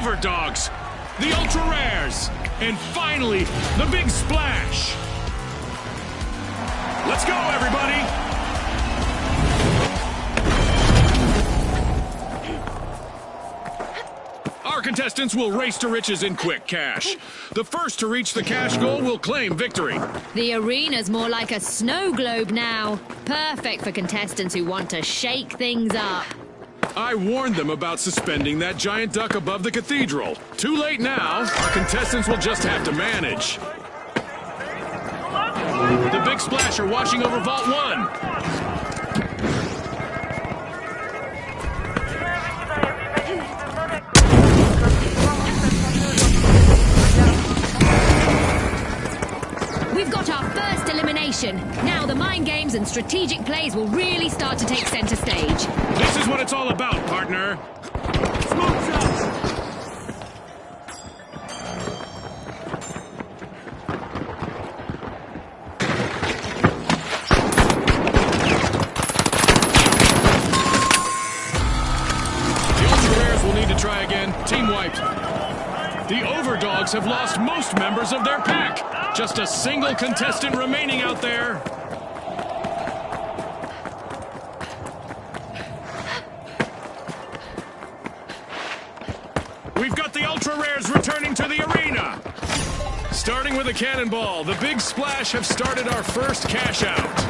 Overdogs, the Ultra Rares, and finally, the Big Splash. Let's go, everybody! Our contestants will race to riches in quick cash. The first to reach the cash goal will claim victory. The arena's more like a snow globe now. Perfect for contestants who want to shake things up. I warned them about suspending that giant duck above the cathedral. Too late now. Our contestants will just have to manage. The Big Splash are washing over Vault 1. We've got our first elimination. Now the mind games and strategic plays will really start to take center stage. This is what it's all about, partner. Smoke shots! The Ultra Rares will need to try again. Team wiped. The Overdogs have lost most members of their pack. Just a single contestant remaining out there. We've got the Ultra Rares returning to the arena. Starting with a cannonball, the Big Splash have started our first cash out.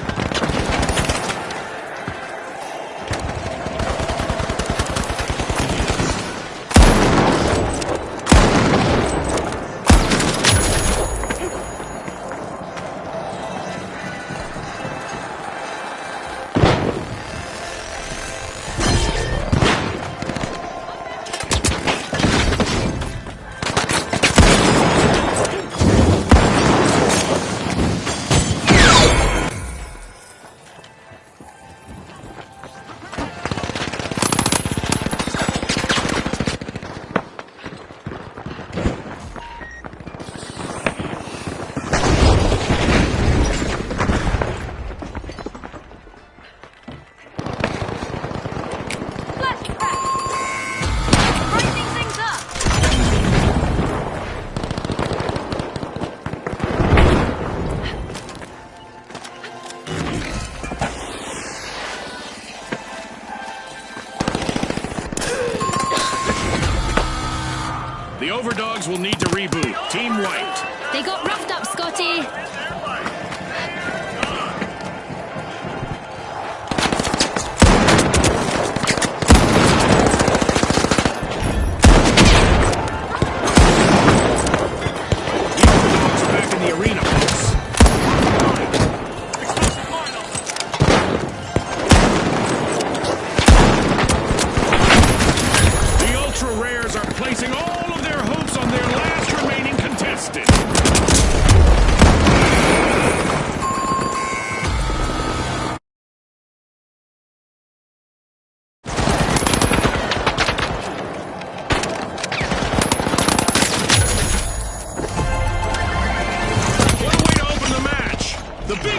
The Overdogs will need to reboot. Team wiped. They got roughed up, Scotty.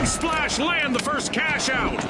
Splash land the first cash out.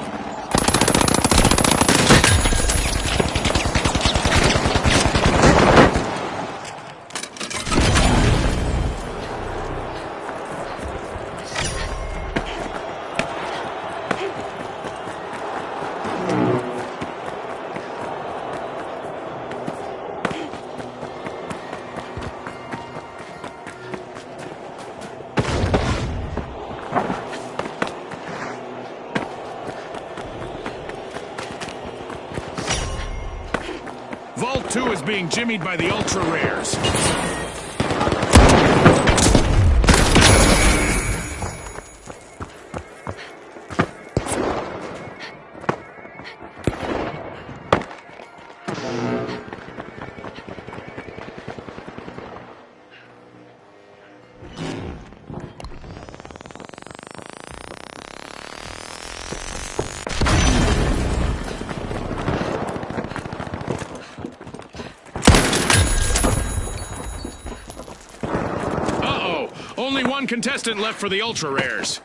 Vault 2 is being jimmied by the Ultra Rares. Only one contestant left for the Ultra Rares.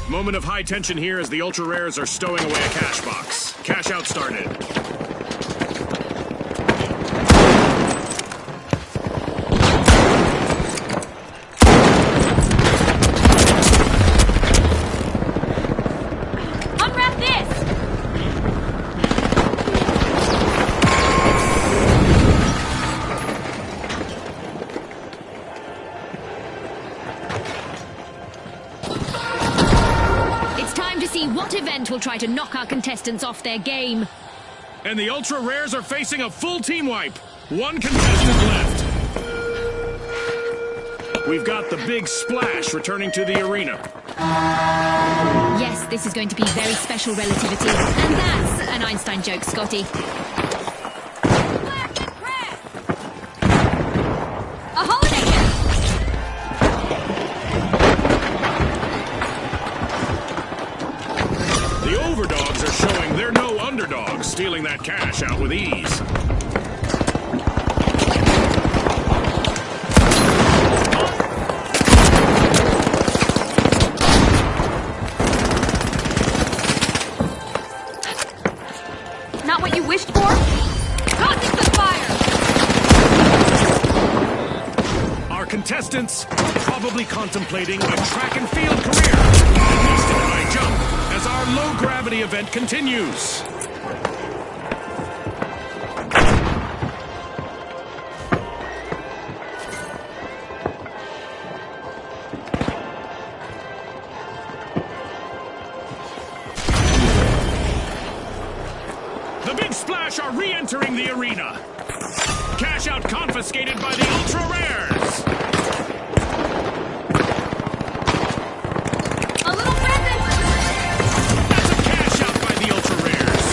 Moment of high tension here as the Ultra Rares are stowing away a cash box. Cash out started. Unwrap this! It's time to see what event will try to knock our contestants off their game. And the Ultra Rares are facing a full team wipe. One contestant left. We've got the Big Splash returning to the arena. Yes, this is going to be very special relativity. And that's an Einstein joke, Scotty. A holiday camp! The Overdogs are showing they're no underdogs, stealing that cash out with ease. Not what you wished for? Tossing the fire! Our contestants are probably contemplating a track and field career, at least in high jump, as our low-gravity event continues. The Big Splash are re-entering the arena. Cash out confiscated by the Ultra Rares. A little present! That's a cash out by the Ultra Rares.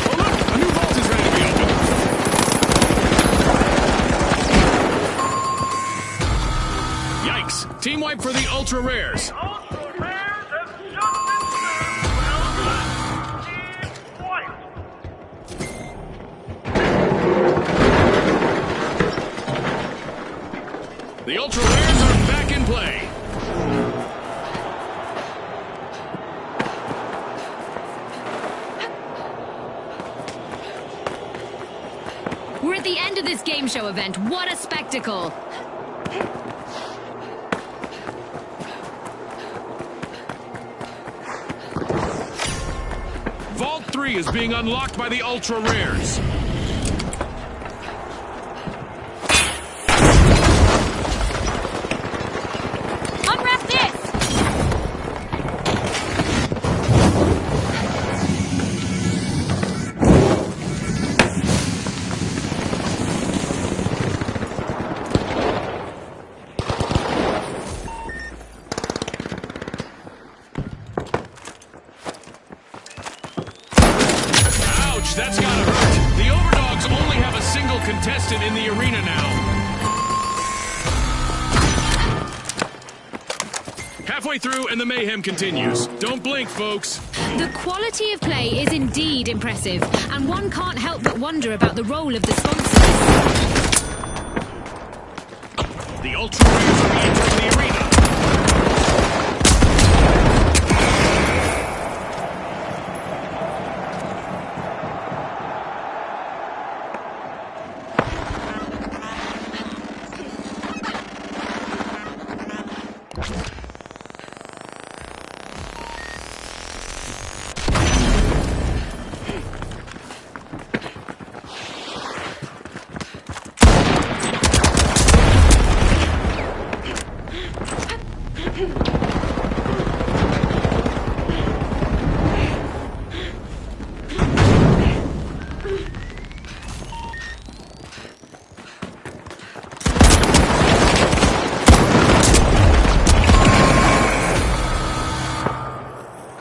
Oh look, a new vault is ready to be opened. Yikes! Team wipe for the Ultra Rares. Ultra Rares have just been served. Well done. Team White. The Ultra Rares are back in play. We're at the end of this game show event. What a spectacle! Vault 3 is being unlocked by the Ultra Rares. Unwrap this! Ouch, that's gotta hurt. The Overdogs only have a single contestant in the arena now. Halfway through and the mayhem continues. Don't blink, folks. The quality of play is indeed impressive, and one can't help but wonder about the role of the sponsors. The Ultra Rares are re-entering the arena.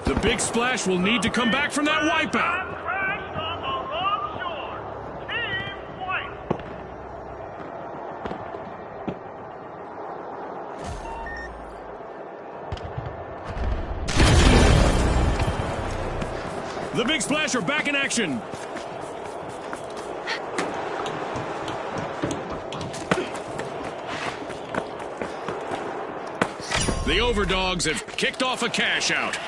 The Big Splash will need to come back from that wipeout. Crashed on the wrong shore. Team White. The Big Splash are back in action. The Overdogs have kicked off a cash out.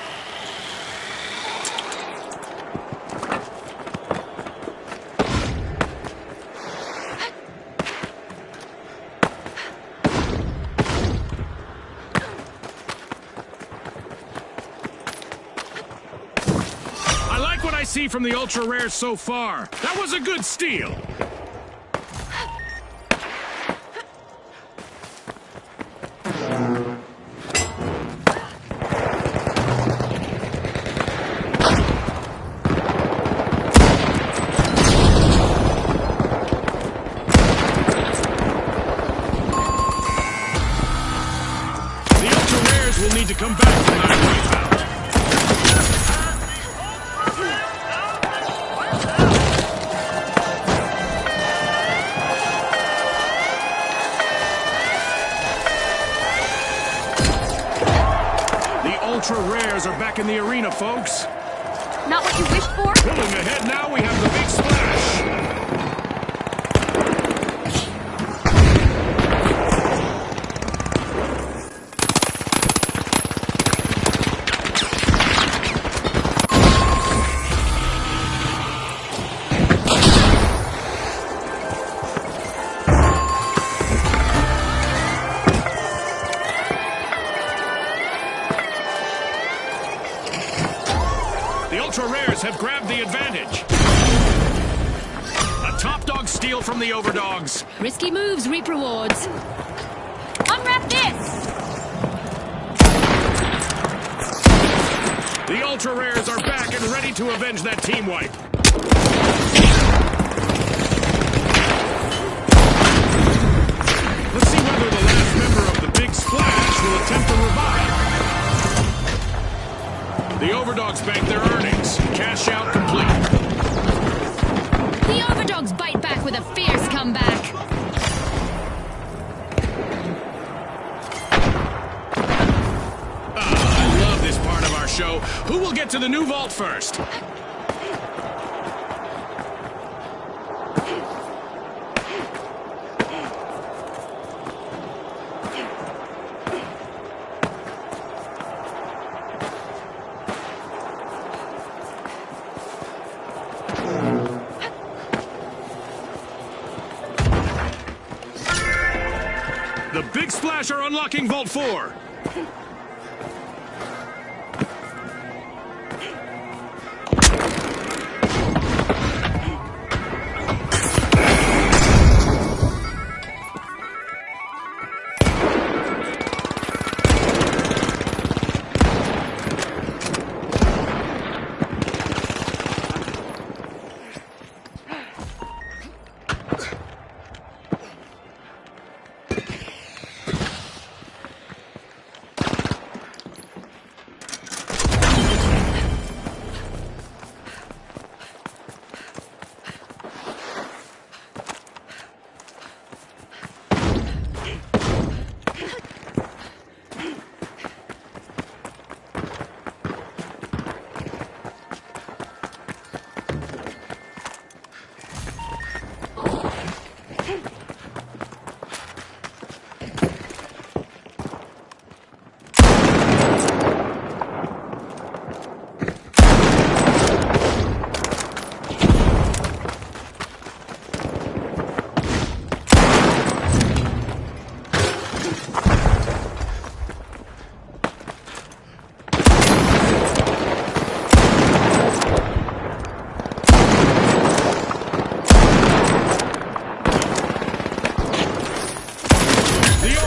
I like what I see from the Ultra Rares so far. That was a good steal. Will need to come back from that wipeout. The Ultra Rares are back in the arena, folks. Not what you wished for? Pulling ahead now, we have the Big Splash. The Ultra Rares have grabbed the advantage. A top dog steal from the Overdogs. Risky moves reap rewards. Unwrap this! The Ultra Rares are back and ready to avenge that team wipe. Let's see whether the last member of the Big Splash will attempt to revive. The Overdogs bank their earnings. Cash out complete. The Overdogs bite back with a fierce comeback. I love this part of our show. Who will get to the new vault first? The Big Splash are unlocking Vault 4.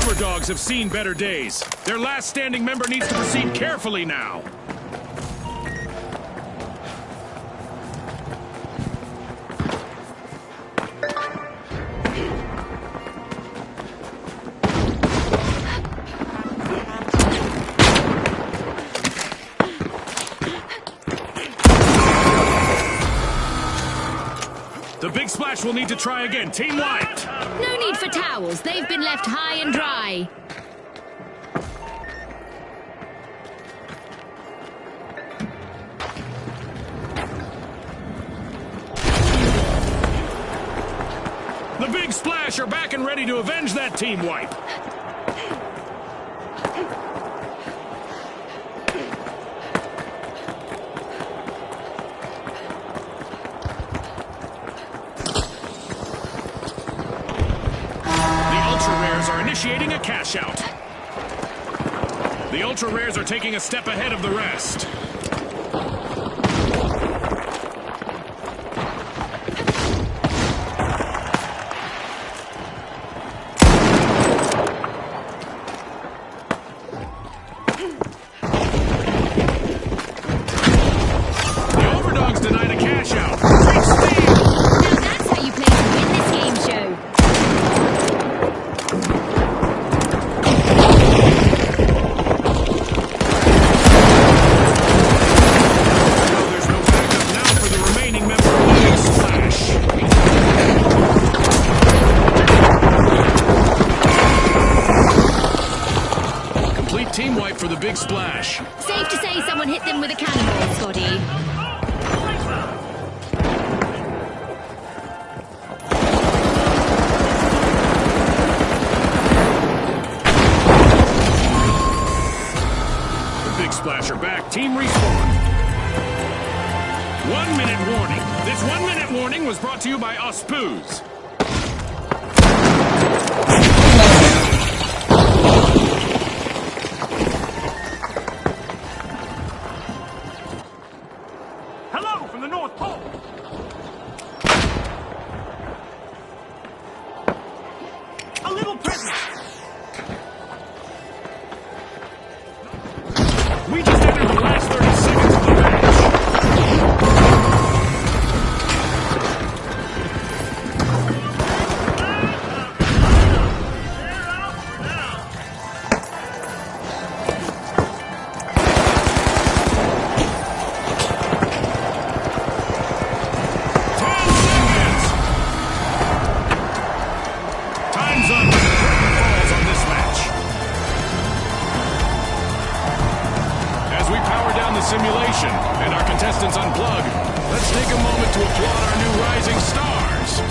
Overdogs have seen better days. Their last standing member needs to proceed carefully now. The Big Splash will need to try again. Team wiped. No need for towels. They've been left high and dry. The Big Splash are back and ready to avenge that team wipe. are initiating a cash out. The Ultra Rares are taking a step ahead of the rest. Team wipe for the big splash. Safe to say someone hit them with a cannonball, Scotty. The big splash are back. Team respawn. 1 minute warning. This 1 minute warning was brought to you by Ospuz. We just entered the last 30 seconds of the match. Simulation and our contestants unplug. Let's take a moment to applaud our new rising stars.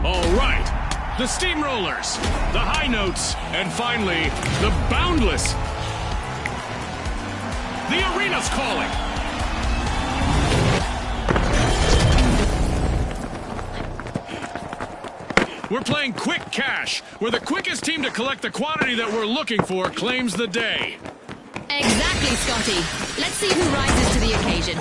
All right, the Steamrollers, the High Notes, and finally, the Boundless. The arena's calling. We're playing Quick Cash, where the quickest team to collect the quantity that we're looking for claims the day. Exactly, Scotty. Let's see who rises to the occasion.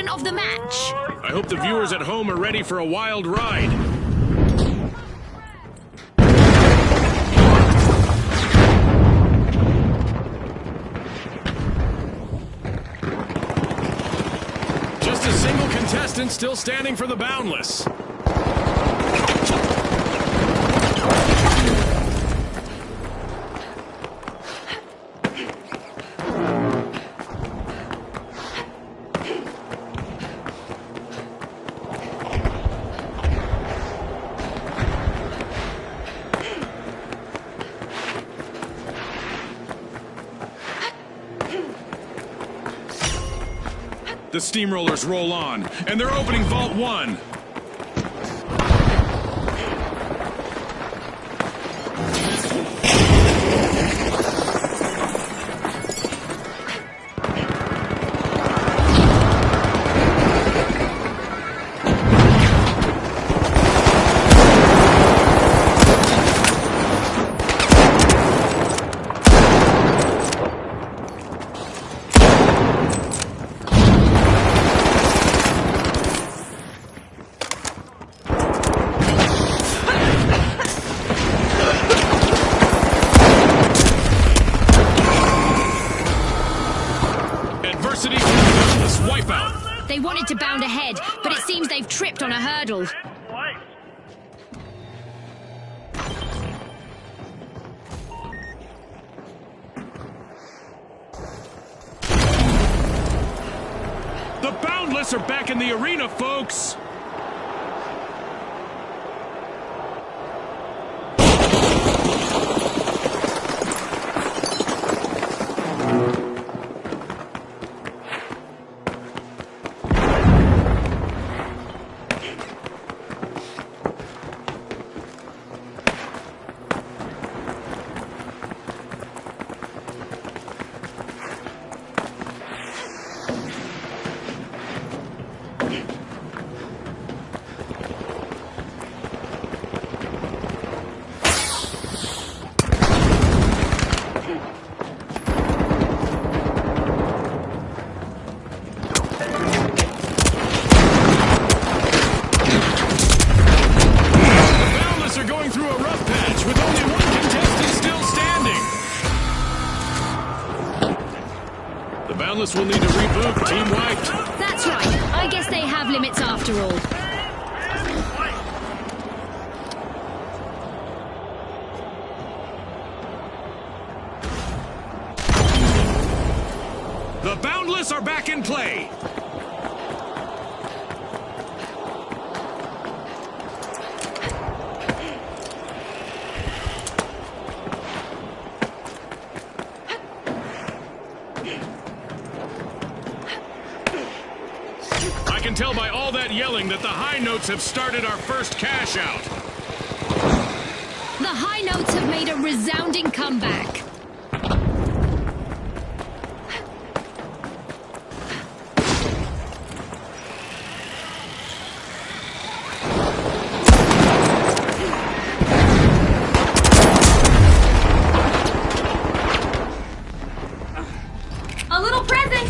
Of the match. I hope the viewers at home are ready for a wild ride. Just a single contestant still standing for the Boundless. The Steamrollers roll on, and they're opening Vault 1. They wanted to bound ahead, but it seems they've tripped on a hurdle. Wiped. The Boundless are back in the arena, folks! Boundless will need to reboot. Team wiped. That's right. I guess they have limits after all. The Boundless are back in play. I can tell by all that yelling that the High Notes have started our first cash out. The High Notes have made a resounding comeback. A little present!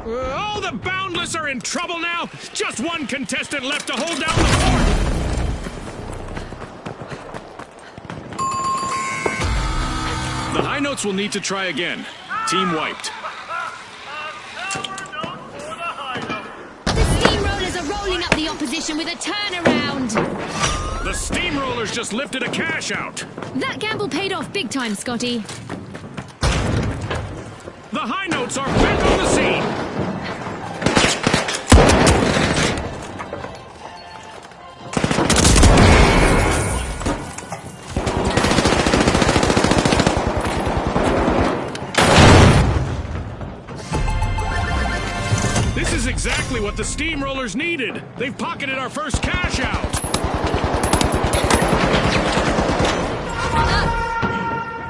Oh, the Boundless are in trouble now! Just one contestant left to hold down the fort! The High Notes will need to try again. Team wiped. The Steamrollers are rolling up the opposition with a turnaround. The Steamrollers just lifted a cash out. That gamble paid off big time, Scotty. The High Notes are back on the scene. This is exactly what the Steamrollers needed. They've pocketed our first cash out.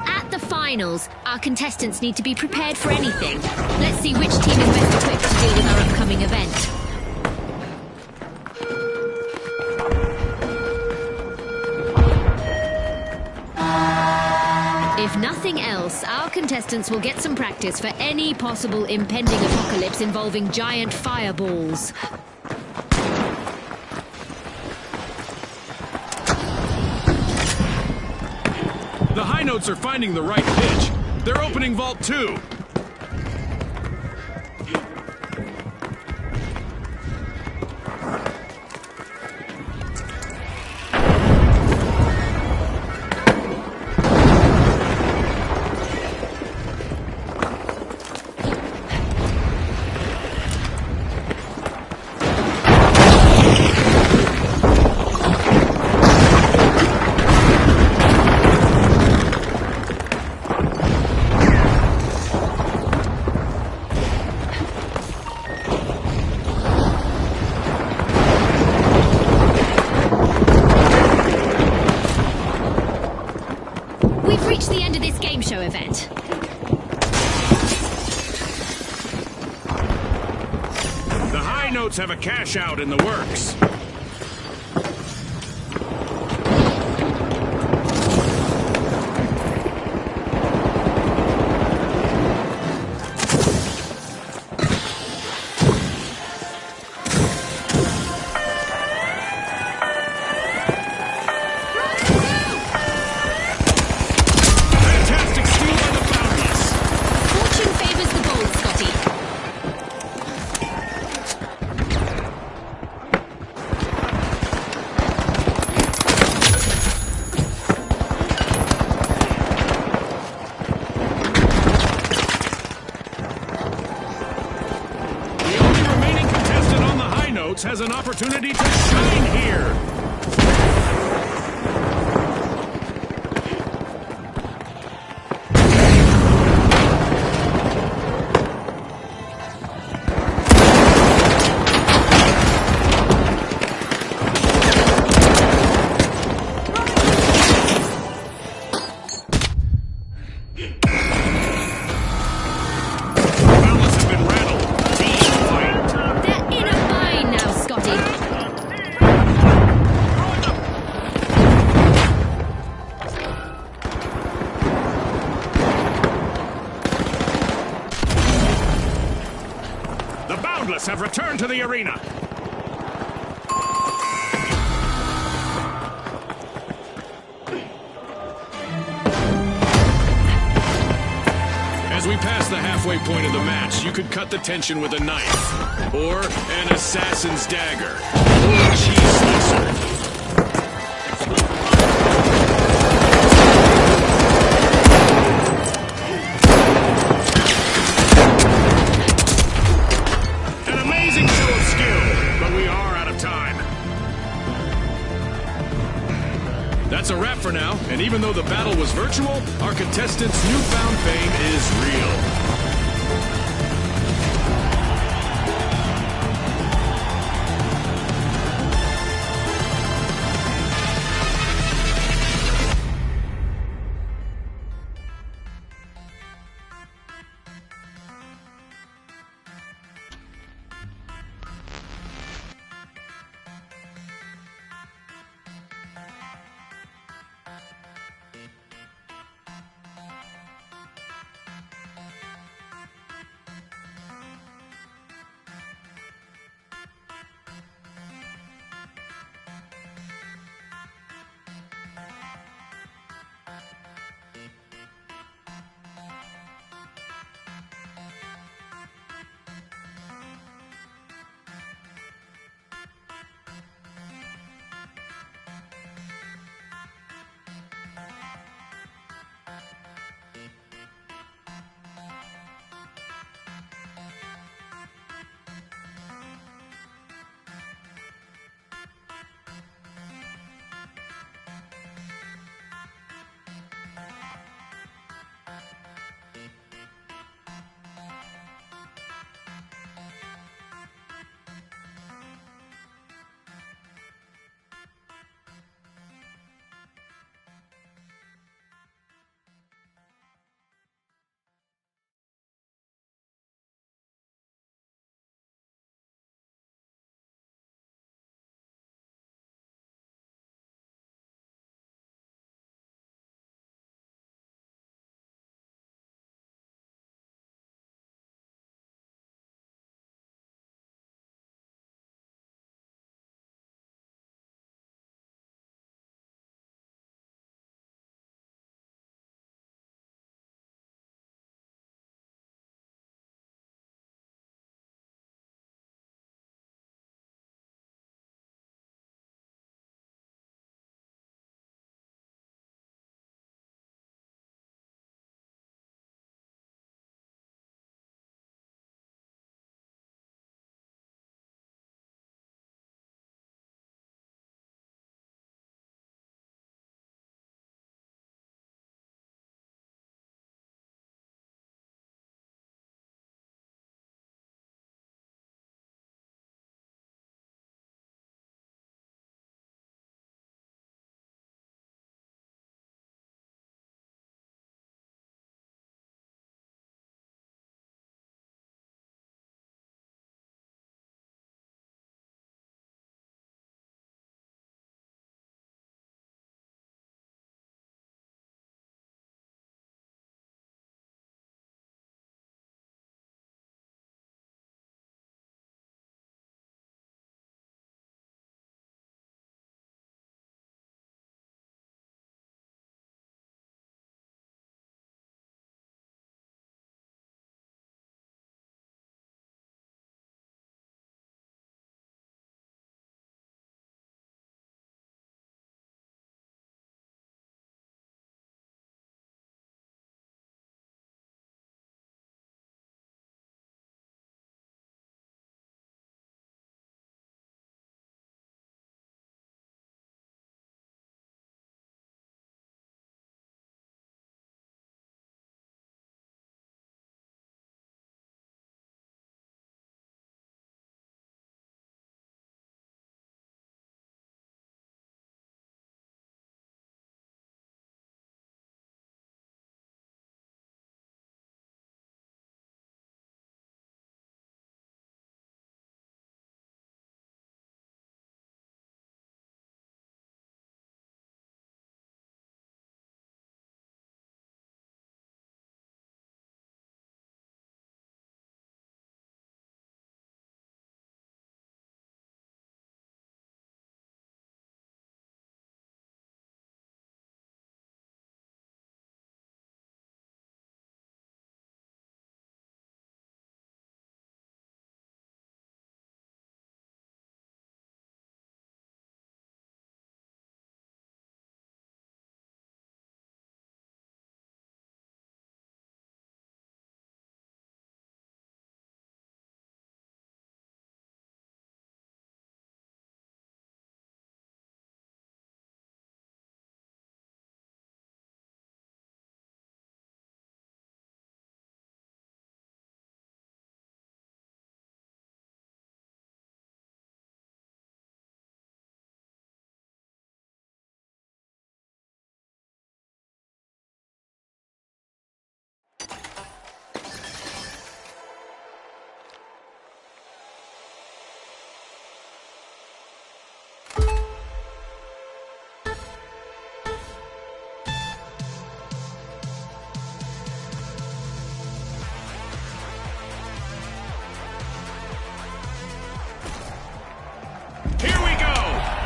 At the finals, our contestants need to be prepared for anything. Let's see which team is best equipped to deal with our upcoming event. If nothing else, our contestants will get some practice for any possible impending apocalypse involving giant fireballs. The high notes are finding the right pitch. They're opening Vault 2. We've reached the end of this game show event. The high notes have a cash out in the works. Fantastic steal by the Boundless. Fortune favors the bold, Scotty. The only remaining contestant on the high notes has an opportunity to shine here. Boundless have been rattled. Team fight. They're in a bind now, Scotty. The Boundless have returned to the arena. As we pass the halfway point of the match, you could cut the tension with a knife, or an assassin's dagger, or a cheese slicer. An amazing show of skill, but we are out of time. That's a wrap for now, and even though the battle was virtual, our contestants' newfound fame is real.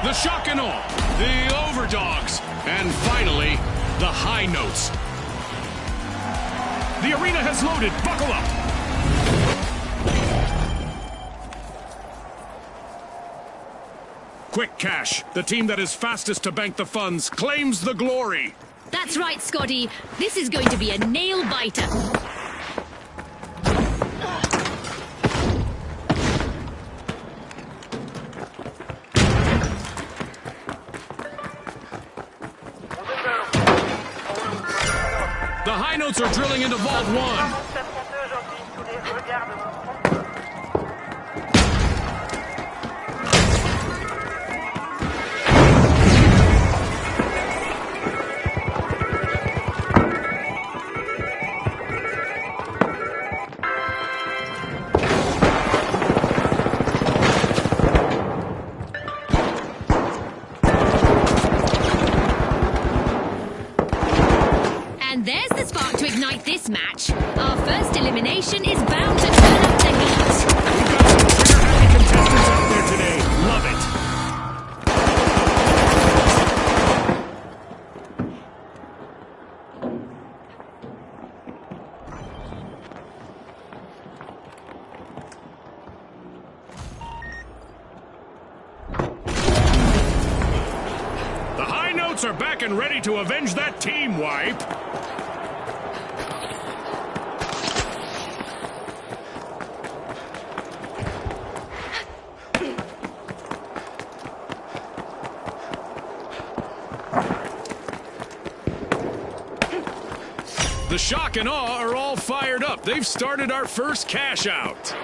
the shock and awe, the overdogs, and finally, the high notes. The arena has loaded. Buckle up. Quick cash. The team that is fastest to bank the funds claims the glory. That's right, Scotty. This is going to be a nail-biter. The high notes are drilling into Vault 1. There's the spark to ignite this match. Our first elimination is bound to turn up the heat. We've got some trigger-happy contestants out there today. Love it. The high notes are back and ready to avenge that team wipe. The shock and awe are all fired up. They've started our first cash out.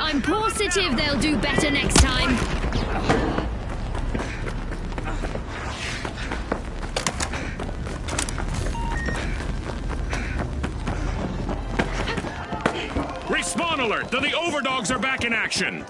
I'm positive they'll do better next time. Respawn alert! The overdogs are back in action!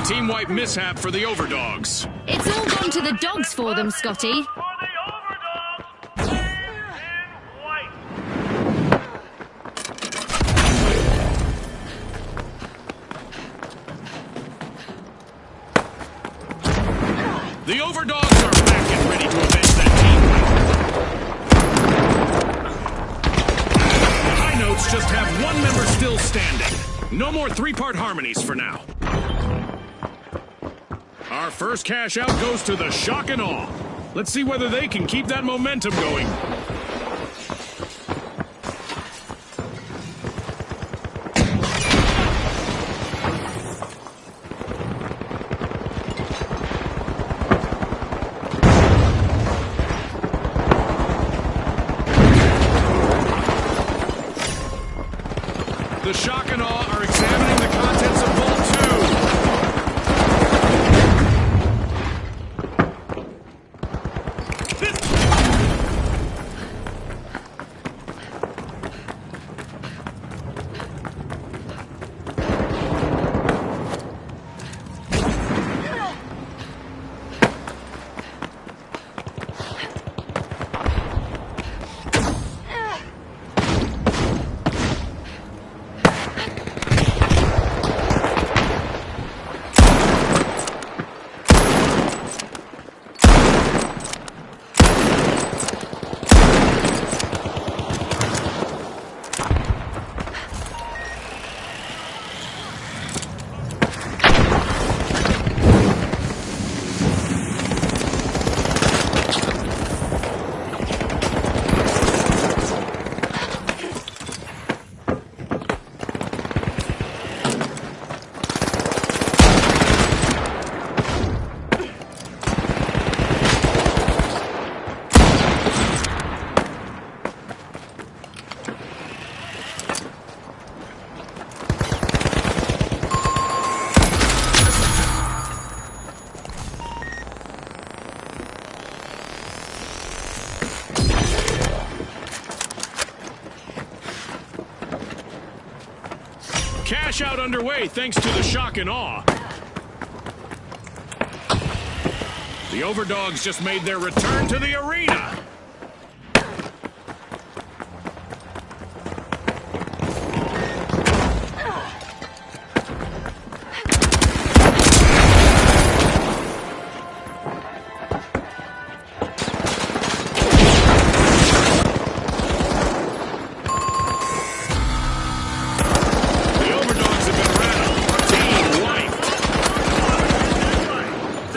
Team wipe mishap for the overdogs. It's all gone to the dogs for them, Scotty. For the overdogs, team in white. The overdogs are back and ready to avenge that team. The high notes just have one member still standing. No more three-part harmonies for now. Our first cash out goes to the shock and awe. Let's see whether they can keep that momentum going. The shock and awe are examining the contents of Vault 2. Cash out underway thanks to the shock and awe. The Overdogs just made their return to the arena.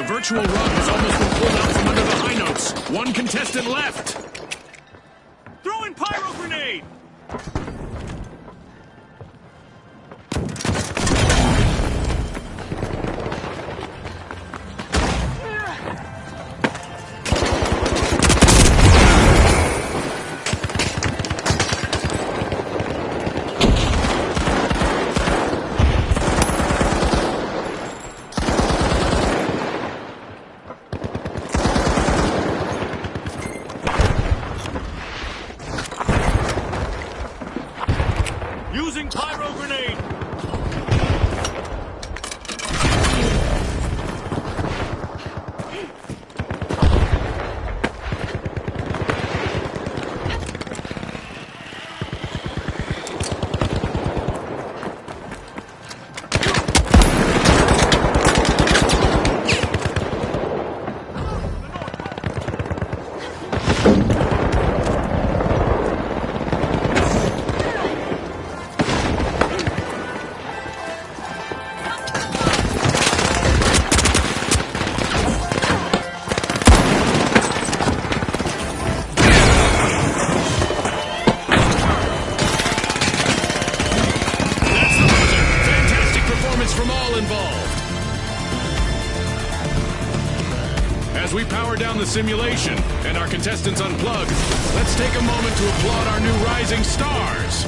Virtual rug has almost been pulled out from under the high notes. One contestant left. Throwing pyro grenade! Using pyro grenade! As we power down the simulation and our contestants unplug, let's take a moment to applaud our new rising stars.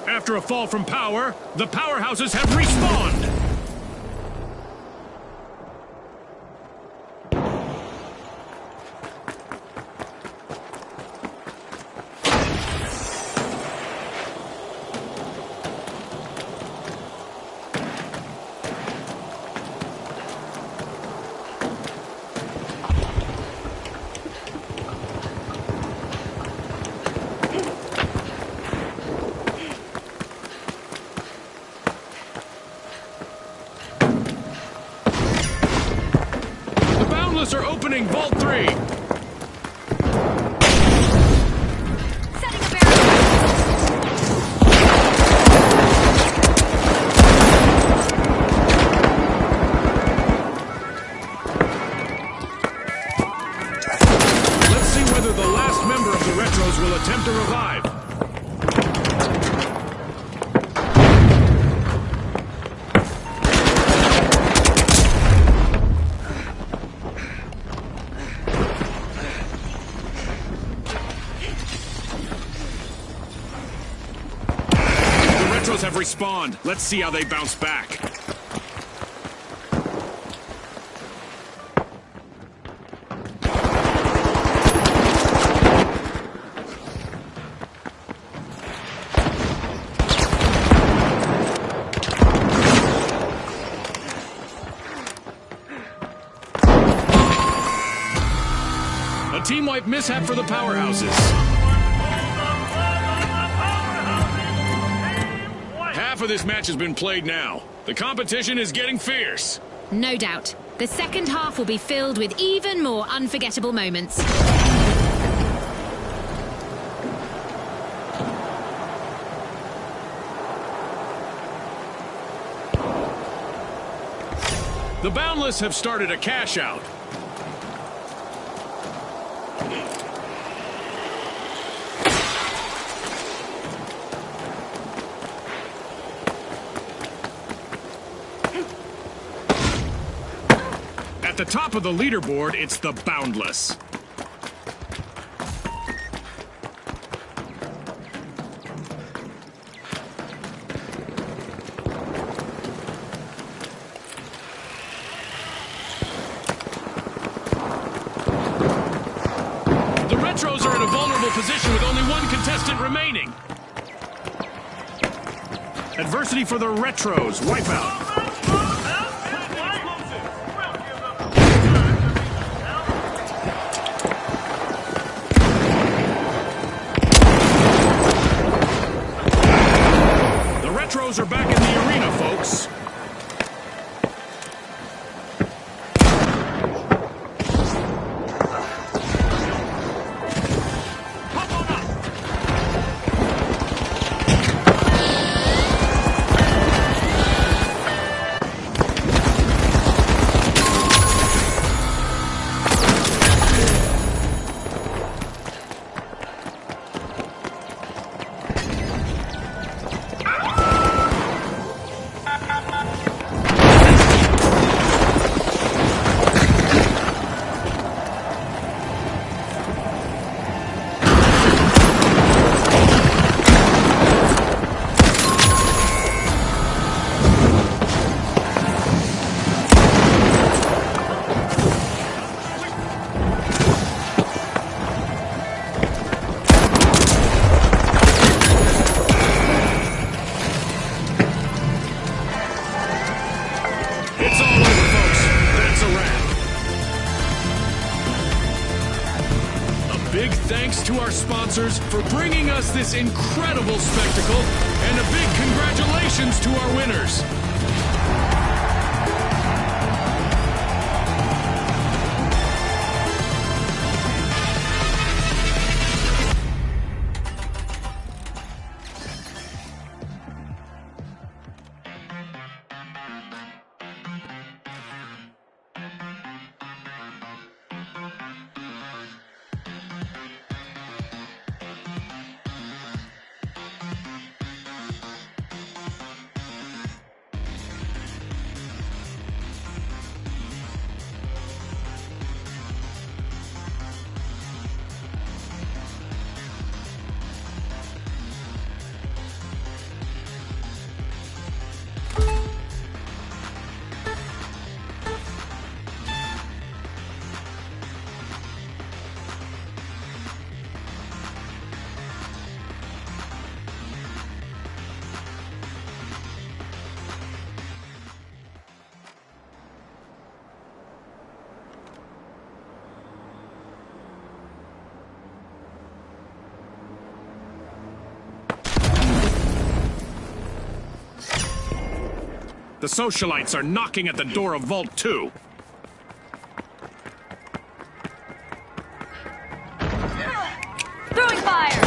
After a fall from power, the powerhouses have respawned! Are opening Vault 3. Setting a barrier. Let's see whether the last member of the Retros will attempt to revive. Have respawned. Let's see how they bounce back. A team wipe mishap for the powerhouses. Half of this match has been played now. The competition is getting fierce. No doubt. The second half will be filled with even more unforgettable moments. The Boundless have started a cash out. At the top of the leaderboard, it's the Boundless. The Retros are in a vulnerable position with only one contestant remaining. Adversity for the Retros. Wipeout. Are back in the arena, folks. It's all over, folks. That's a wrap. A big thanks to our sponsors for bringing us this incredible spectacle, and a big congratulations to our winners. The socialites are knocking at the door of Vault 2. Throwing fire!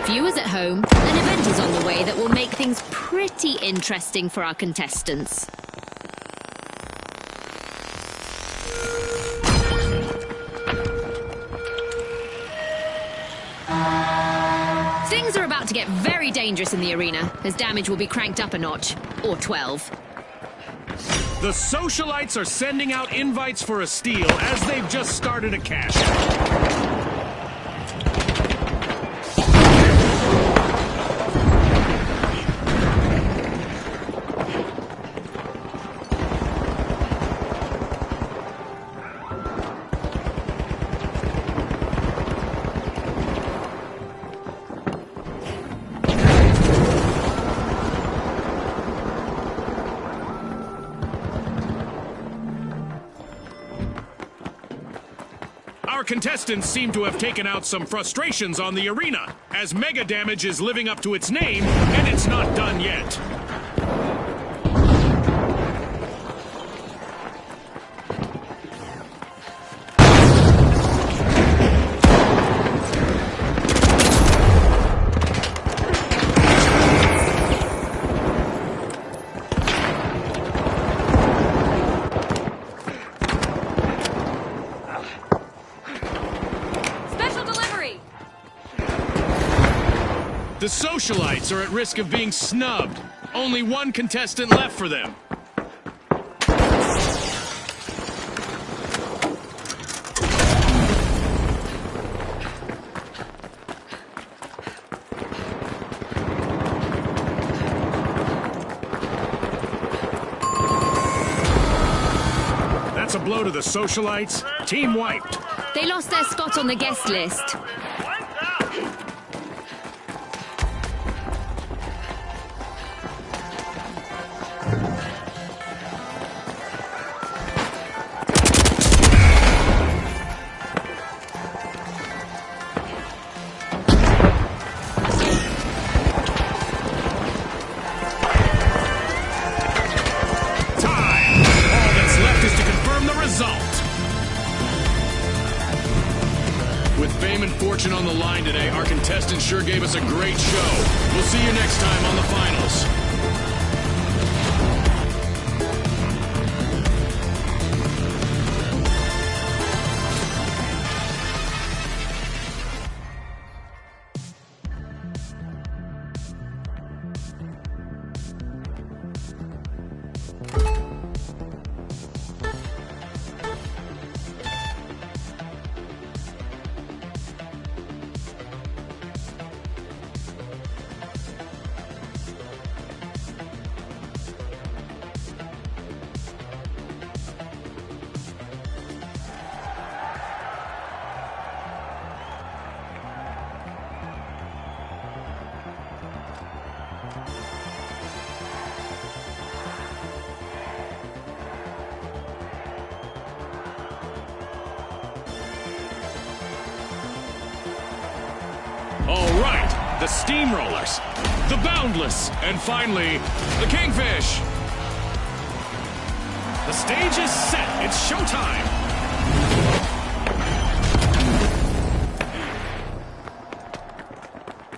Viewers at home, an event is on the way that will make things pretty interesting for our contestants. Things are about to get very dangerous in the arena, as damage will be cranked up a notch. Or 12. The socialites are sending out invites for a steal as they've just started a cash out. Our contestants seem to have taken out some frustrations on the arena, as Mega Damage is living up to its name, and it's not done yet. The socialites are at risk of being snubbed. Only one contestant left for them. That's a blow to the socialites. Team wiped. They lost their spot on the guest list. Lights out! With fame and fortune on the line today, our contestants sure gave us a great show. We'll see you next time on the finals. All right, the Steamrollers, the Boundless, and finally, the Kingfish. The stage is set. It's showtime.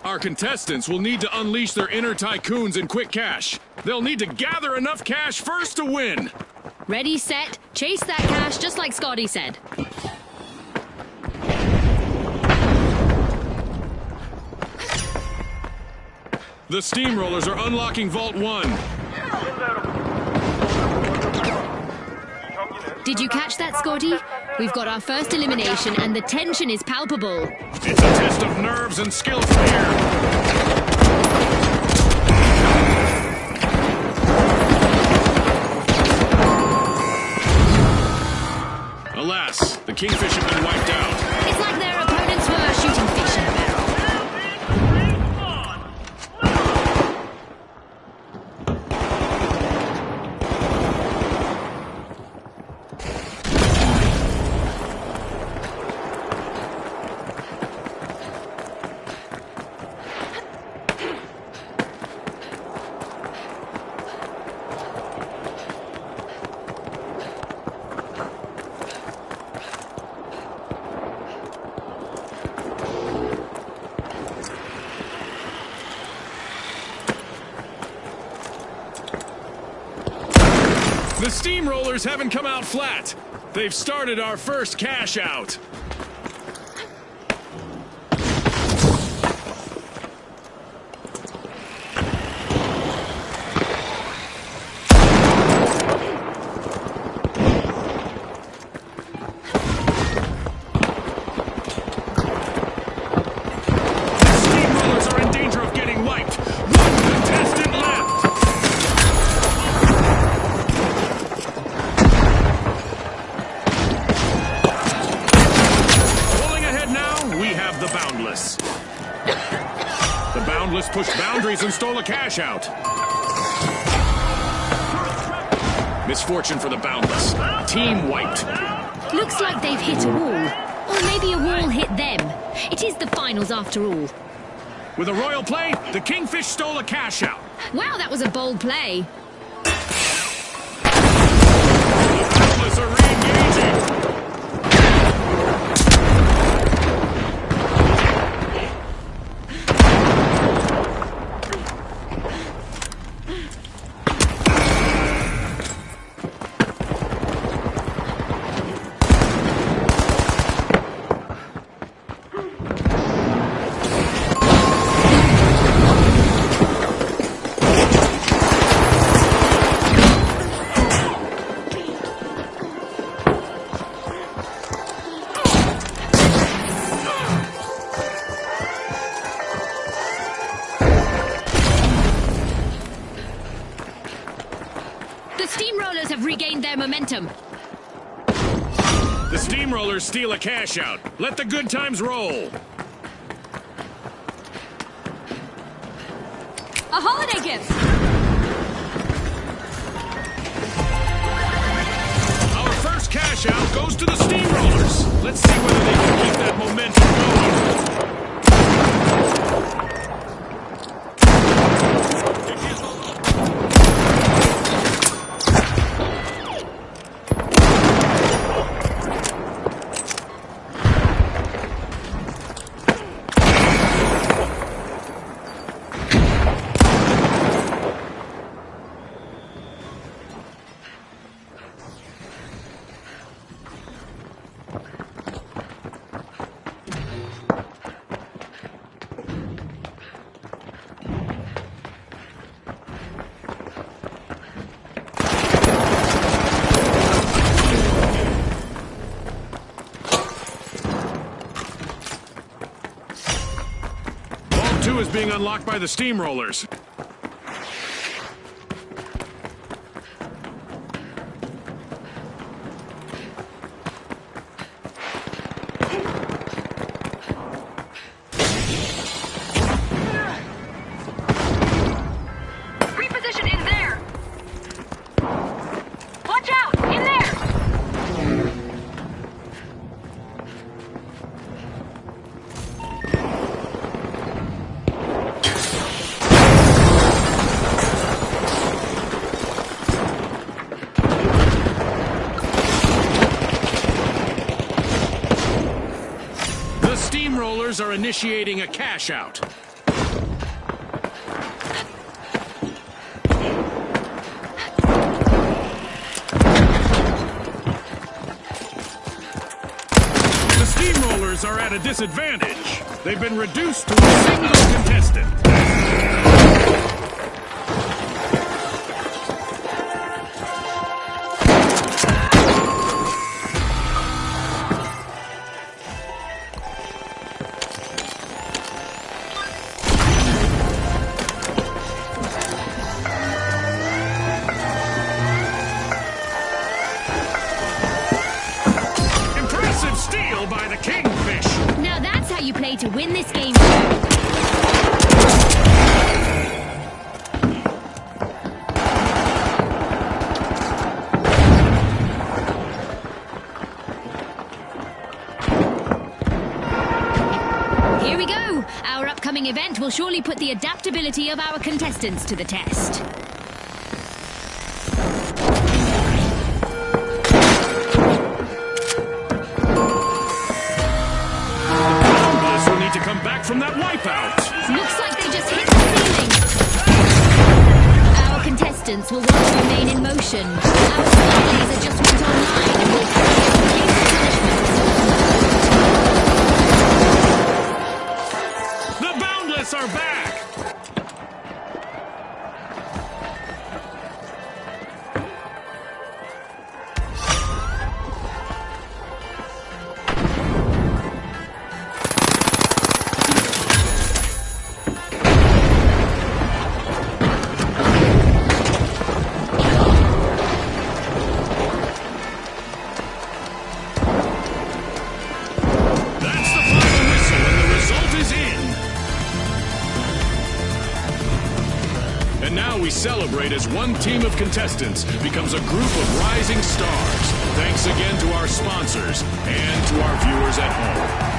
Our contestants will need to unleash their inner tycoons in quick cash. They'll need to gather enough cash first to win. Ready, set, chase that cash, just like Scotty said. The Steamrollers are unlocking Vault 1. Did you catch that, Scotty? We've got our first elimination and the tension is palpable. It's a test of nerves and skill from here. Alas, the Kingfish have been wiped out. It's like their opponents were shooting fish in a barrel. The Steamrollers haven't come out flat. They've started our first cash out. The Steamrollers are in danger of getting wiped. One contestant left. The Boundless. The Boundless pushed boundaries and stole a cash out. Misfortune for the Boundless. Team wiped. Looks like they've hit a wall. Or maybe a wall hit them. It is the finals after all. With a royal play, the Kingfish stole a cash out. Wow, that was a bold play. The Boundless are re-engaging. The Steamrollers have regained their momentum. The Steamrollers steal a cash out. Let the good times roll. A holiday gift! Our first cash out goes to the Steamrollers. Let's see whether they can keep that momentum going. Vault 2 is being unlocked by the Steamrollers. Reposition in there! Watch out! In there! The Steamrollers are initiating a cash out. The Steamrollers are at a disadvantage. They've been reduced to a single contestant. By the Kingfish. Now that's how you play to win this game. Here we go. Our upcoming event will surely put the adaptability of our contestants to the test. Come back from that wipeout. Looks like they just hit the ceiling. Our contestants will want to remain in motion. Our star laser just went online and will carry a replacement. The Boundless are back. And now we celebrate as one team of contestants becomes a group of rising stars. Thanks again to our sponsors and to our viewers at home.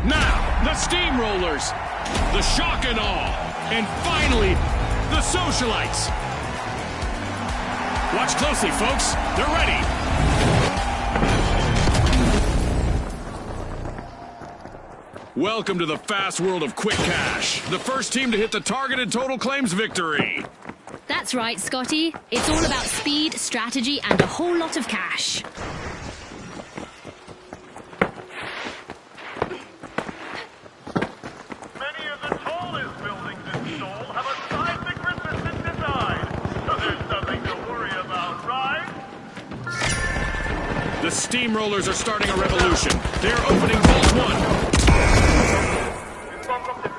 Now, the Steamrollers, the Shock and Awe, and finally, the Socialites. Watch closely, folks. They're ready. Welcome to the fast world of Quick Cash, the first team to hit the targeted total claims victory. That's right, Scotty. It's all about speed, strategy, and a whole lot of cash. The Steamrollers are starting a revolution. They're opening Vault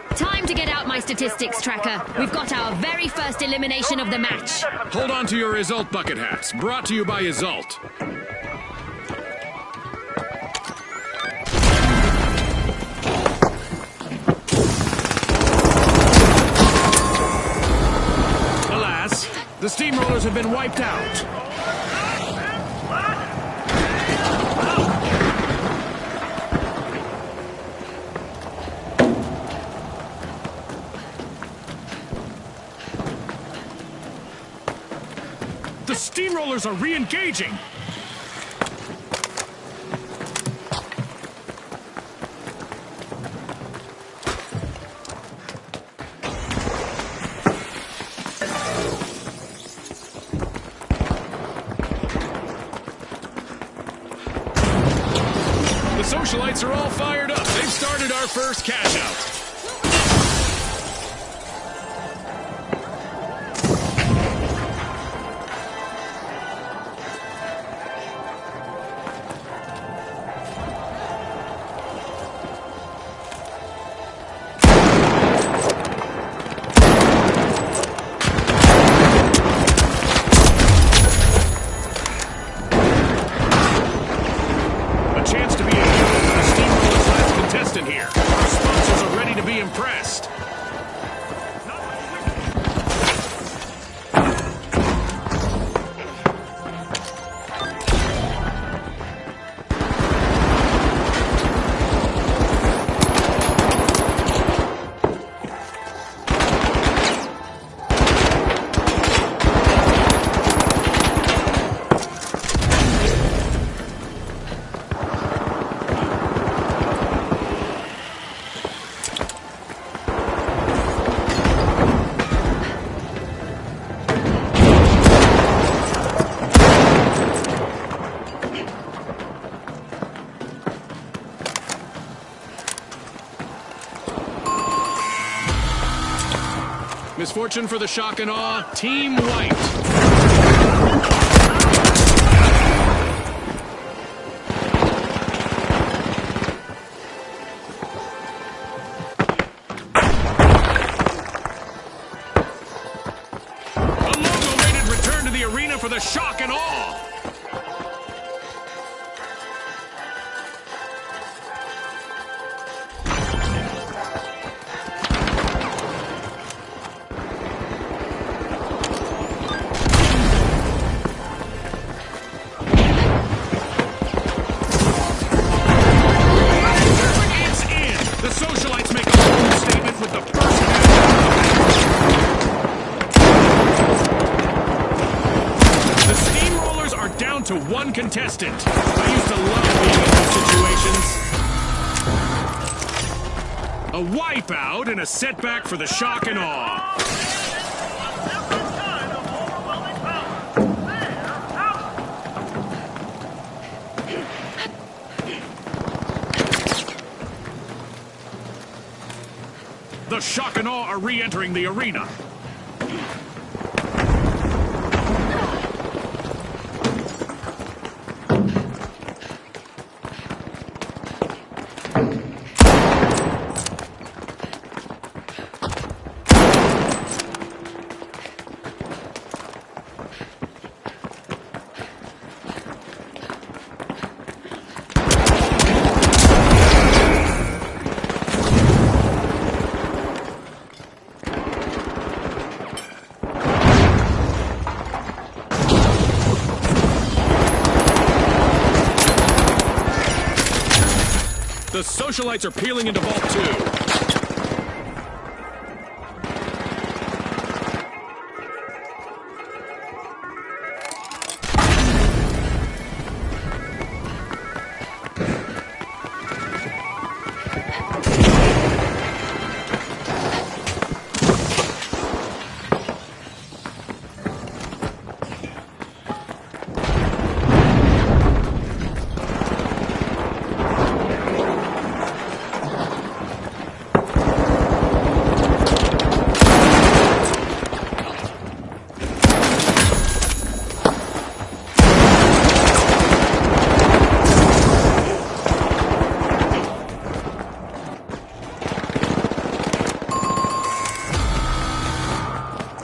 1. Time to get out my statistics tracker. We've got our very first elimination of the match. Hold on to your Iseult bucket hats. Brought to you by Iseult. Alas, the Steamrollers have been wiped out. The Steamrollers are re-engaging! The Socialites are all fired up. They've started our first cash-out. misfortune for the Shock and Awe. Team wiped. For the Shock and Awe. It's in. The Socialites make a bold statement with the first half. Down to one contestant. I used to love being in these situations. A wipeout and a setback for the Shock and Awe. The Shock and Awe are re-entering the arena. The Socialites are peeling into Vault 2.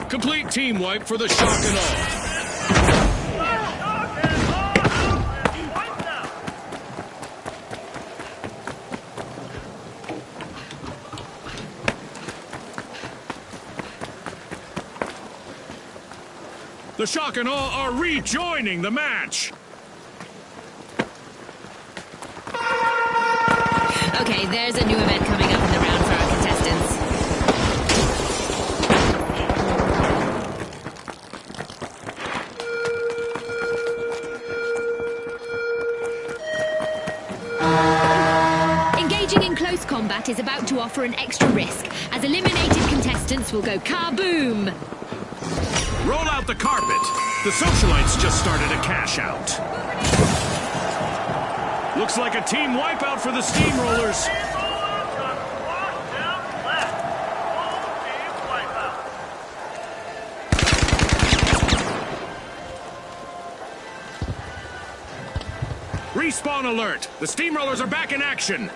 Complete team wipe for the Shock and Awe. The Shock and Awe are rejoining the match. Okay, there's a new event coming up in the round for our contestants. Engaging in close combat is about to offer an extra risk, as eliminated contestants will go kaboom! Roll out the carpet. The Socialites just started a cash out. Looks like a team wipeout for the Steamrollers. Respawn alert! The Steamrollers are back in action!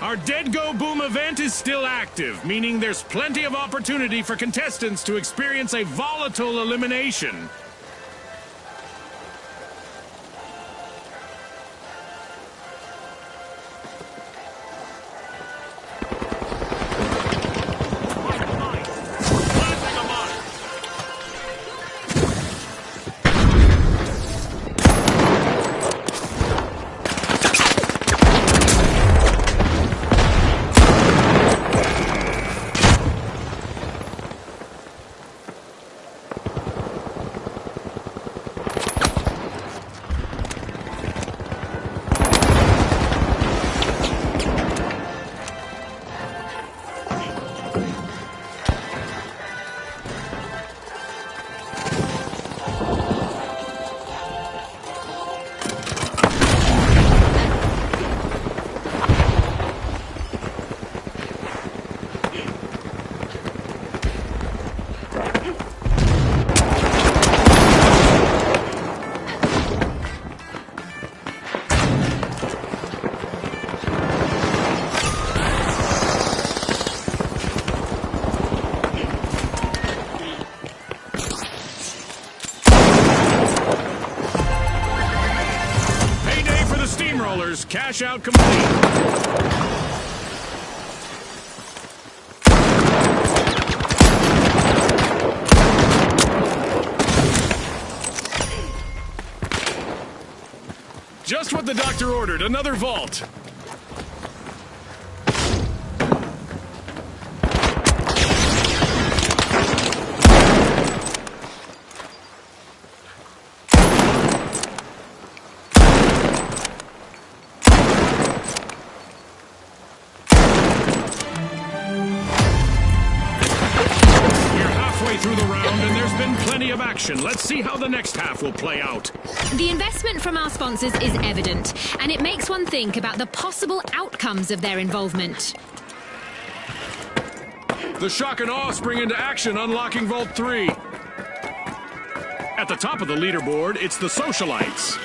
Our Dead Go Boom event is still active, meaning there's plenty of opportunity for contestants to experience a volatile elimination. steamrollers. Cash out complete. Just what the doctor ordered, another vault. Through the round, and there's been plenty of action. Let's see how the next half will play out. The investment from our sponsors is evident, and it makes one think about the possible outcomes of their involvement. The shock and awe spring into action, unlocking Vault 3. At the top of the leaderboard, it's the Socialites.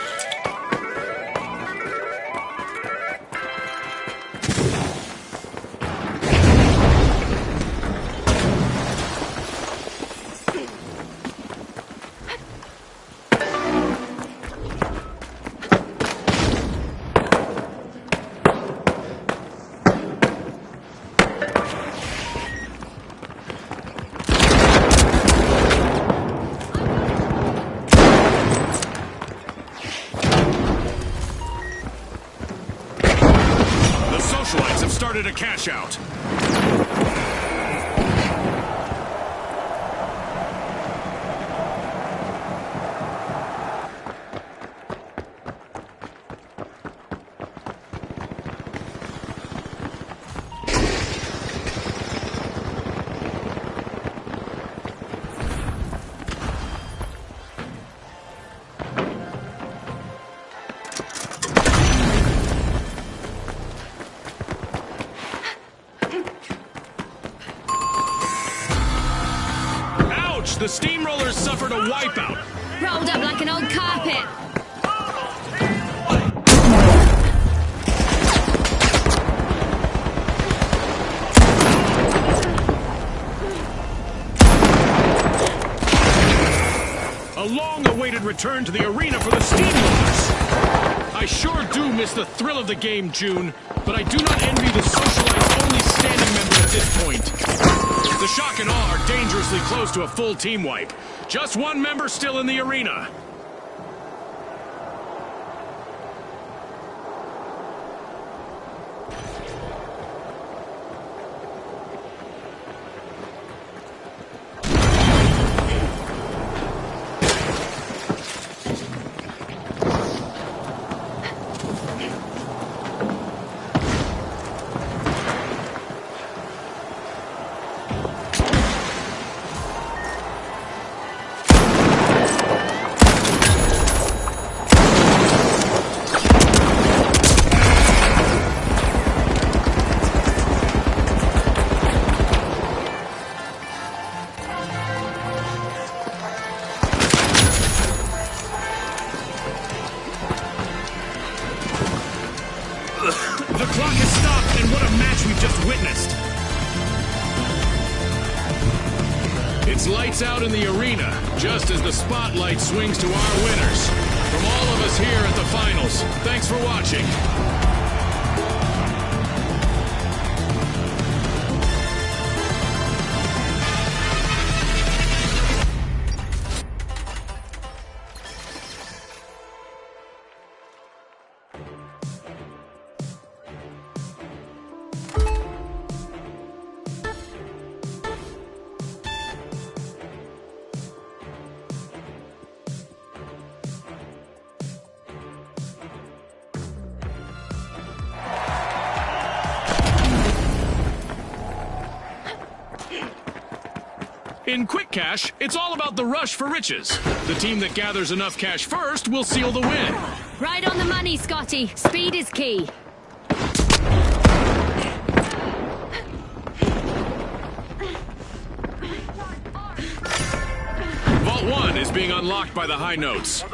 Started a cash out. The steamrollers suffered a wipeout. Rolled up like an old carpet. A long-awaited return to the arena for the steamrollers. I sure do miss the thrill of the game, June, but I do not envy the Socialites' only standing member at this point. The shock and awe are dangerously close to a full team wipe. Just one member still in the arena. The clock has stopped, and what a match we've just witnessed. It's lights out in the arena, just as the spotlight swings to our winners. From all of us here at the finals, thanks for watching. In Quick Cash, it's all about the rush for riches. The team that gathers enough cash first will seal the win. Right on the money, Scotty. Speed is key. Vault 1 is being unlocked by the high notes.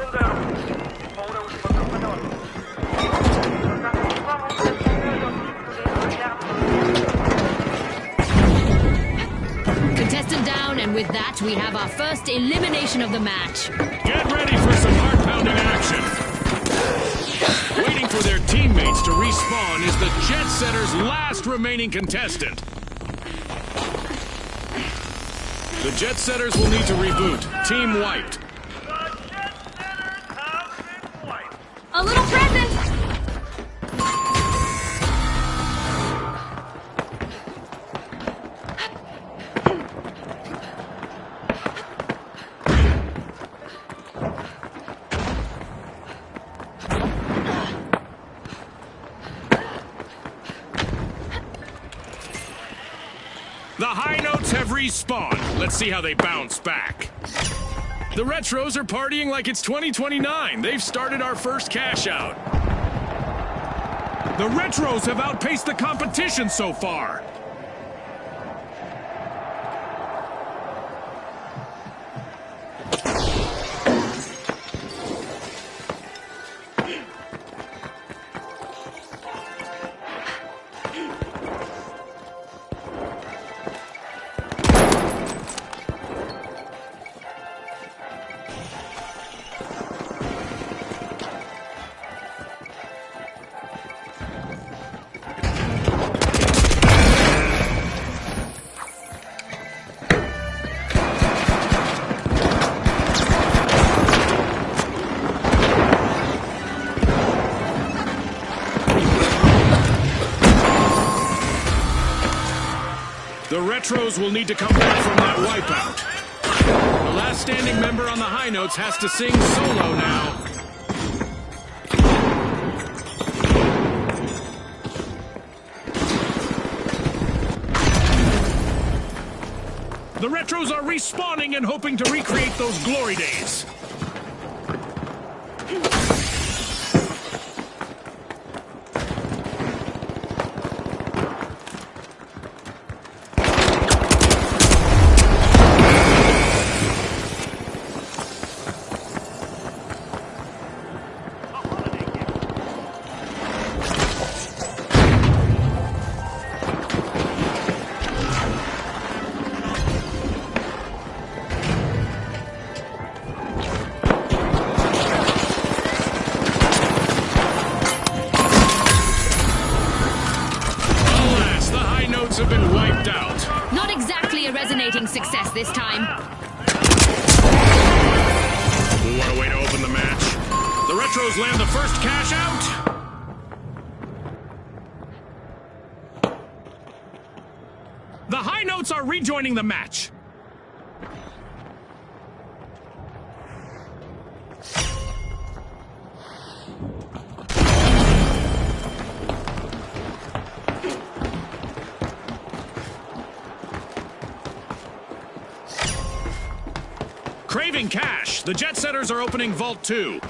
Contestant down, and with that, we have our first elimination of the match. Get ready for some heart-pounding action. Waiting for their teammates. respawn is the Jet Setters' last remaining contestant. The Jet Setters will need to reboot. Team wiped. The Jet Setters have been wiped. A little present! The High Notes have respawned. Let's see how they bounce back. The Retros are partying like it's 2029. They've started our first cash out. The Retros have outpaced the competition so far. The Retros will need to come back from that wipeout. The last standing member on the High Notes has to sing solo now. The Retros are respawning and hoping to recreate those glory days. Have been wiped out. Not exactly a resonating success this time. What a way to open the match. The Retros land the first cash out. The High Notes are rejoining the match. Craving cash, the Jet Setters are opening Vault 2.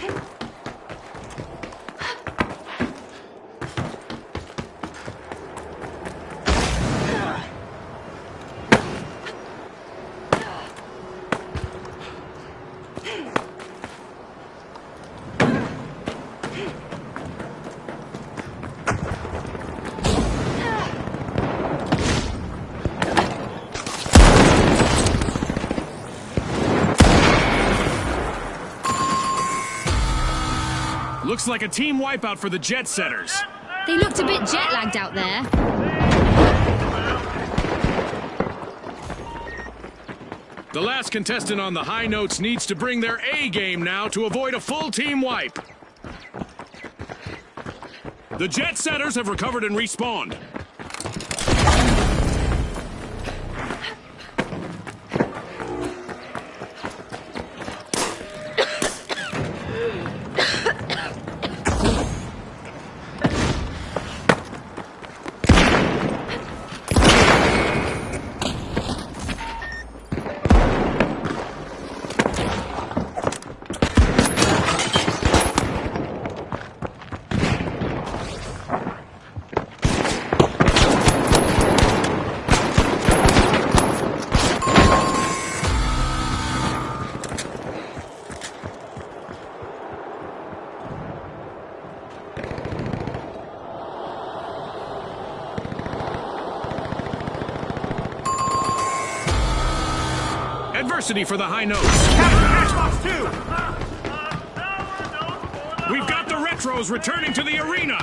Looks like a team wipeout for the Jet Setters. They looked a bit jet-lagged out there. The last contestant on the High Notes needs to bring their A game now to avoid a full team wipe. The Jet Setters have recovered and respawned. Adversity for the High Notes. We've got the Retros returning to the arena.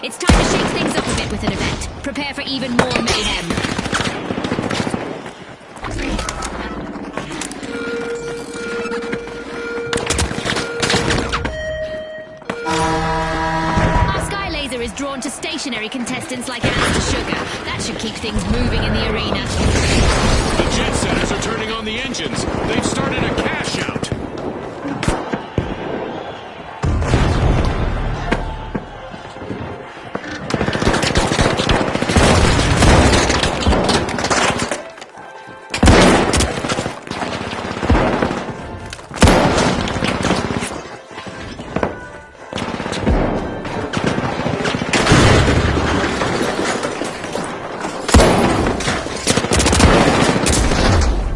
It's time to shake things up a bit with an event. Prepare for even more mayhem. Our Sky Laser is drawn to stationary contestants like ants to sugar. That should keep things moving in the arena. The jet setters are turning on the engines. They've started a cash out.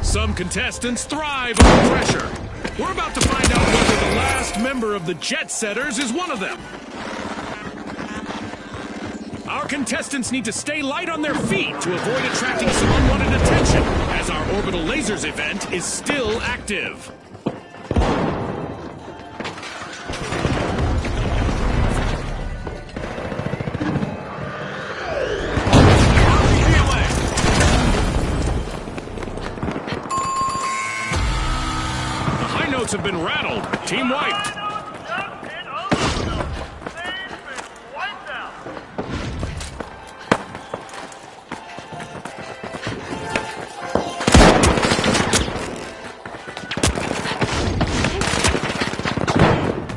Some contestants thrive under pressure. We're about to find out whether the last member of the Jet Setters is one of them. Our contestants need to stay light on their feet to avoid attracting some unwanted attention, as our Orbital Lasers event is still active. Have been rattled. Team wiped.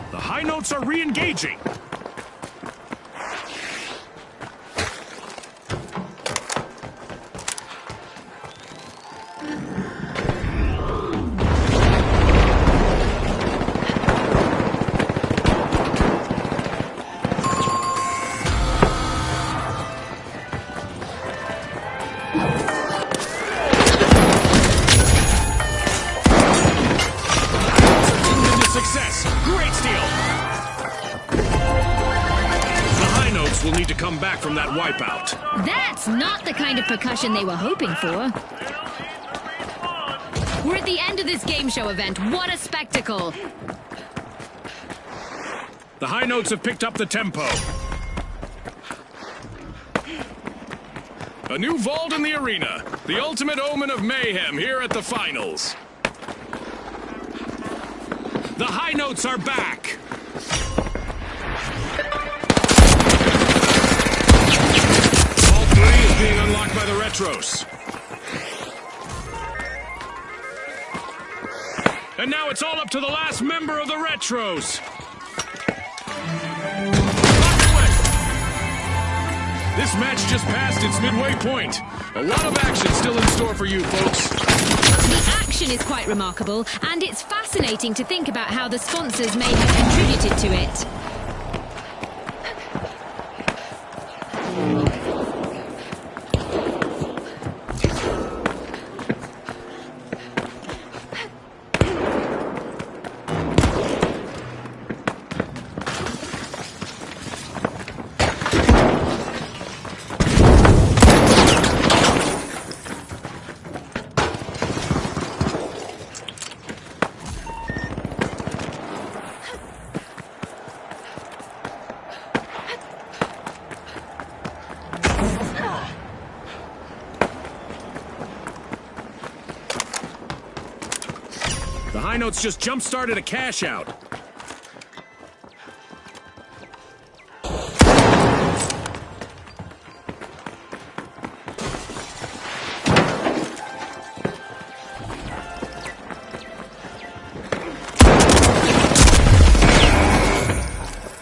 The high notes are re-engaging. Will need to come back from that wipeout. That's not the kind of percussion they were hoping for. We're at the end of this game show event. What a spectacle! The high notes have picked up the tempo. A new vault in the arena. The ultimate omen of mayhem here at the finals. The high notes are back. Being unlocked by the Retros. And now it's all up to the last member of the Retros. This match just passed its midway point. A lot of action still in store for you, folks. The action is quite remarkable, and it's fascinating to think about how the sponsors may have contributed to it. The high notes just jump-started a cash out.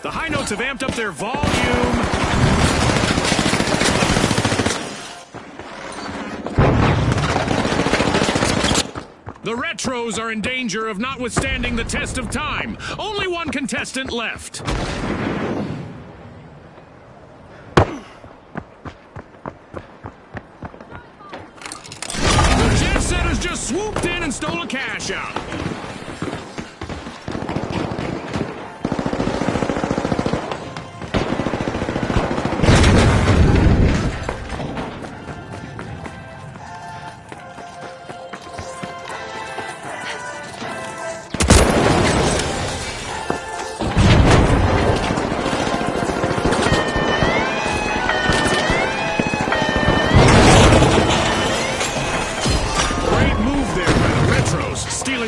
The high notes have amped up their volume. The Retros are in danger of not withstanding the test of time. Only one contestant left. The Jet Setters just swooped in and stole a cash out.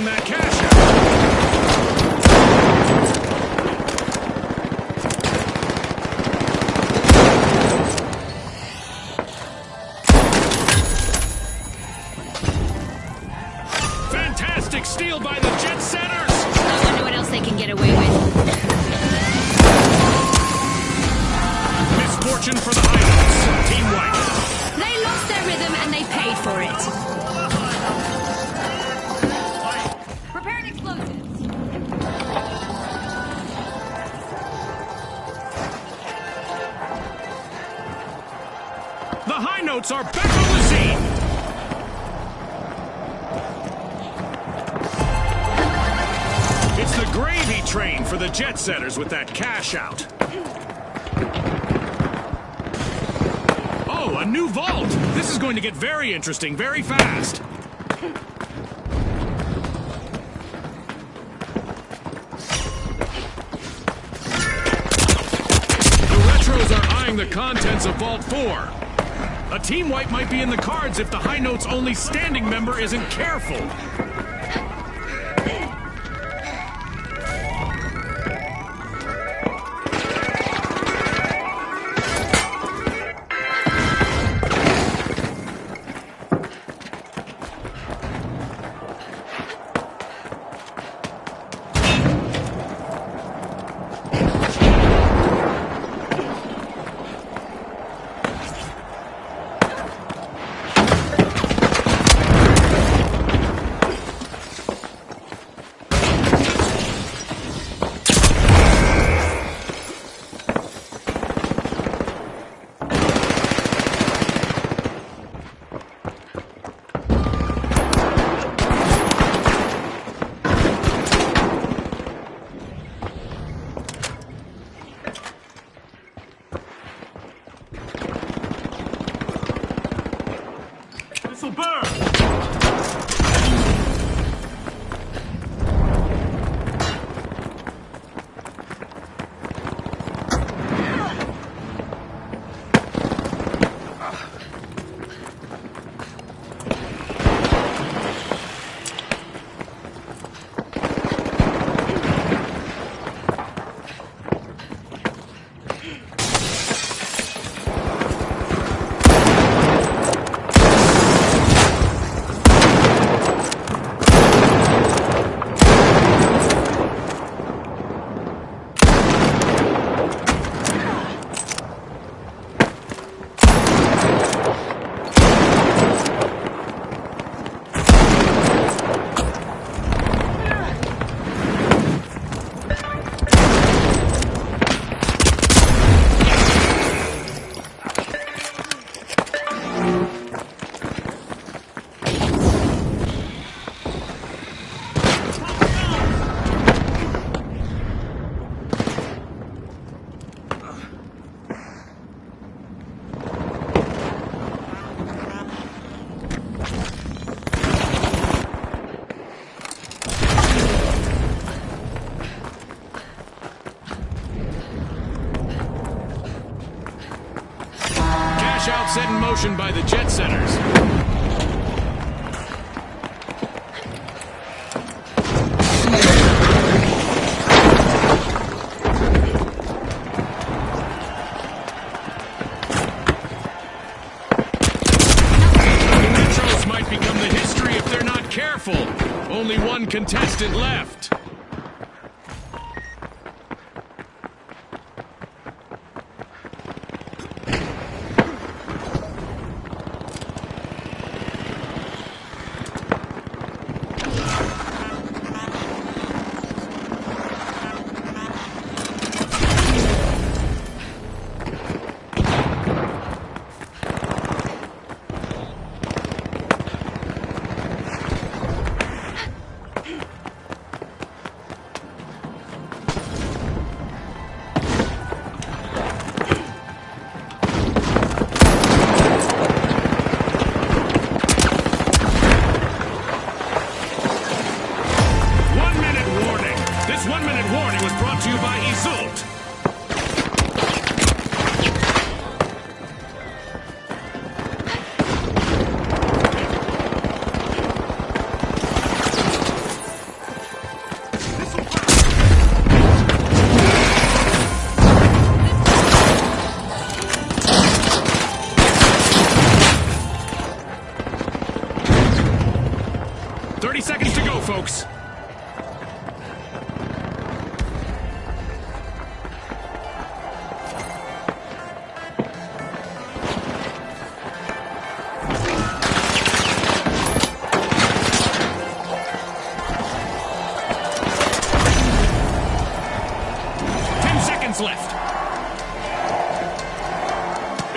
that cash out. Fantastic steal by the Jet Setters! I wonder what else they can get away with. Misfortune for the Highlights. Team White. They lost their rhythm and they paid for it. Preparing explosives. The High Notes are back on the scene! It's the gravy train for the Jet Setters with that cash out. Oh, a new vault! This is going to get very interesting very fast. The Retros are eyeing the contents of Vault 4. A Team White might be in the cards if the High Notes' only standing member isn't careful. This'll burn! Out set in motion by the Jet Setters. The Retros might become the history if they're not careful. Only one contestant left. 30 seconds to go, folks. Left.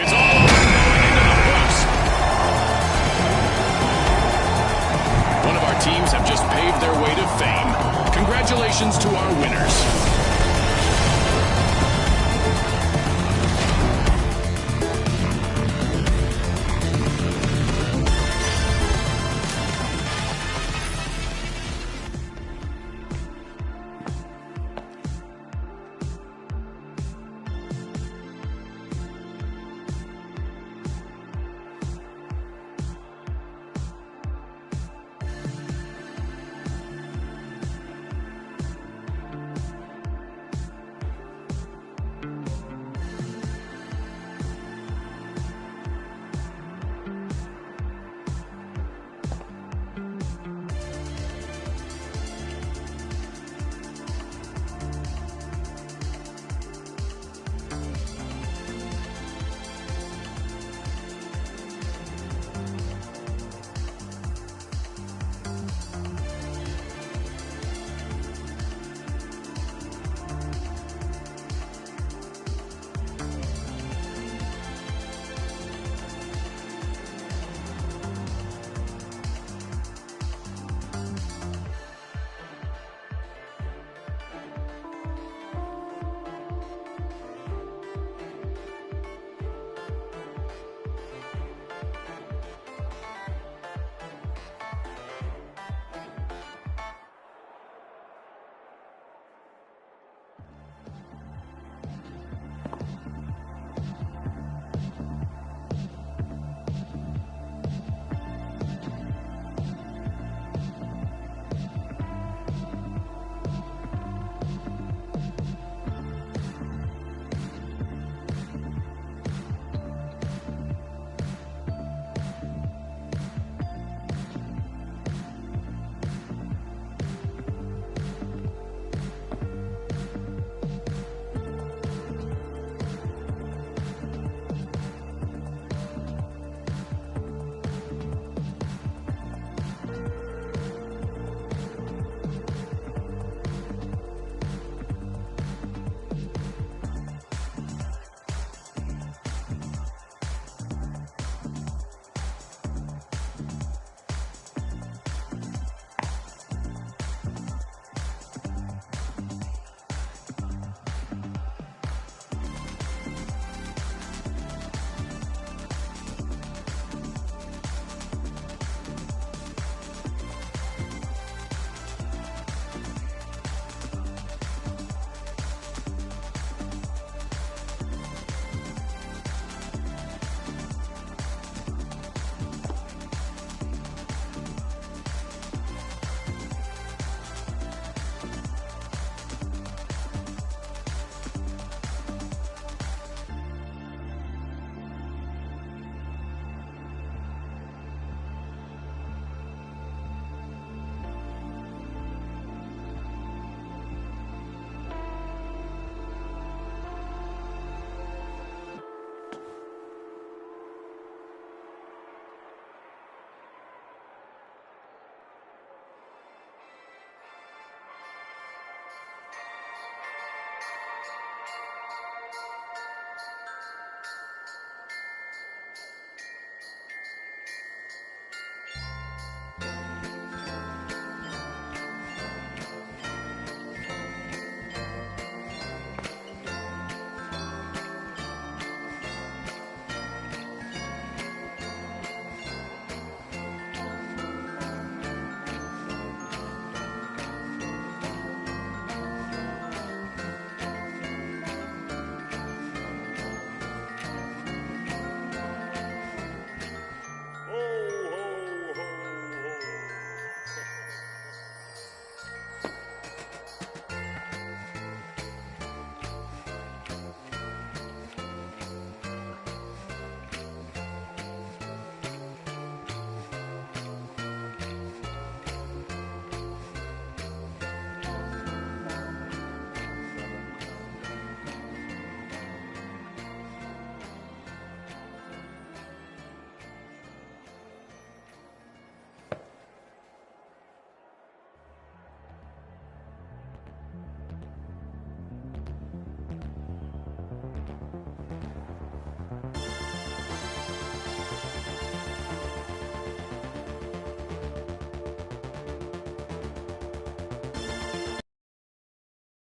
It's all over going into the post. One of our teams have just paved their way to fame. Congratulations to our winners.